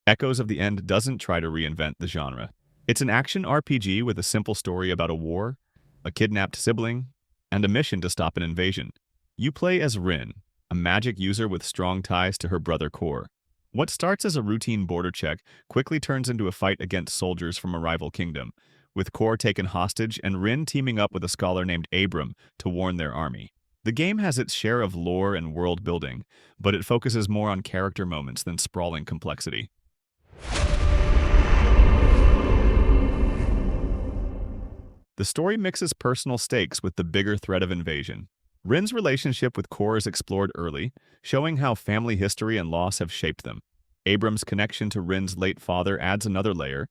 Echoes of the End doesn't try to reinvent the genre. It's an action RPG with a simple story about a war, a kidnapped sibling, and a mission to stop an invasion. You play as Rin, a magic user with strong ties to her brother Kor. What starts as a routine border check quickly turns into a fight against soldiers from a rival kingdom, with Kor taken hostage and Rin teaming up with a scholar named Abram to warn their army. The game has its share of lore and world building, but it focuses more on character moments than sprawling complexity. The story mixes personal stakes with the bigger threat of invasion. Rin's relationship with Kor is explored early, showing how family history and loss have shaped them. Abram's connection to Rin's late father adds another layer,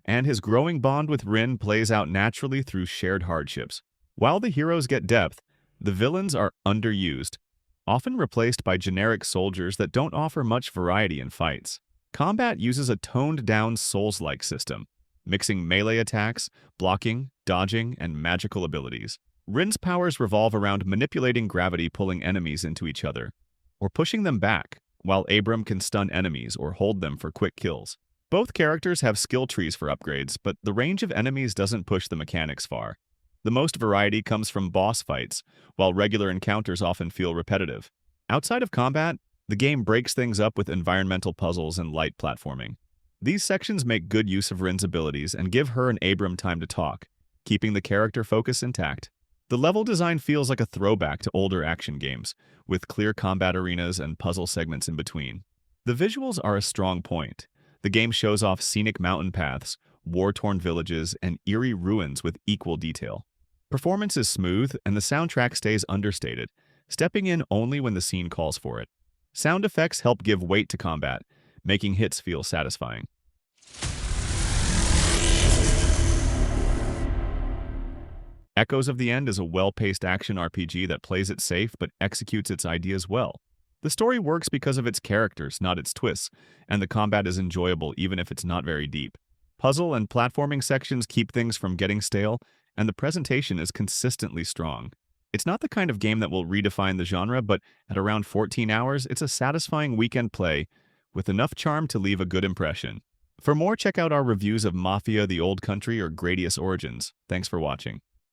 and his growing bond with Rin plays out naturally through shared hardships. While the heroes get depth, the villains are underused, often replaced by generic soldiers that don't offer much variety in fights. Combat uses a toned-down Souls-like system, mixing melee attacks, blocking, dodging, and magical abilities. Rin's powers revolve around manipulating gravity, pulling enemies into each other, or pushing them back, while Abram can stun enemies or hold them for quick kills. Both characters have skill trees for upgrades, but the range of enemies doesn't push the mechanics far. The most variety comes from boss fights, while regular encounters often feel repetitive. Outside of combat, the game breaks things up with environmental puzzles and light platforming. These sections make good use of Rin's abilities and give her and Abram time to talk, keeping the character focus intact. The level design feels like a throwback to older action games, with clear combat arenas and puzzle segments in between. The visuals are a strong point. The game shows off scenic mountain paths, war-torn villages, and eerie ruins with equal detail. Performance is smooth, and the soundtrack stays understated, stepping in only when the scene calls for it. Sound effects help give weight to combat, making hits feel satisfying. Echoes of the End is a well-paced action RPG that plays it safe but executes its ideas well. The story works because of its characters, not its twists, and the combat is enjoyable even if it's not very deep. Puzzle and platforming sections keep things from getting stale, and the presentation is consistently strong. It's not the kind of game that will redefine the genre, but at around 14 hours, it's a satisfying weekend play with enough charm to leave a good impression. For more, check out our reviews of Mafia: The Old Country or Gradius Origins. Thanks for watching.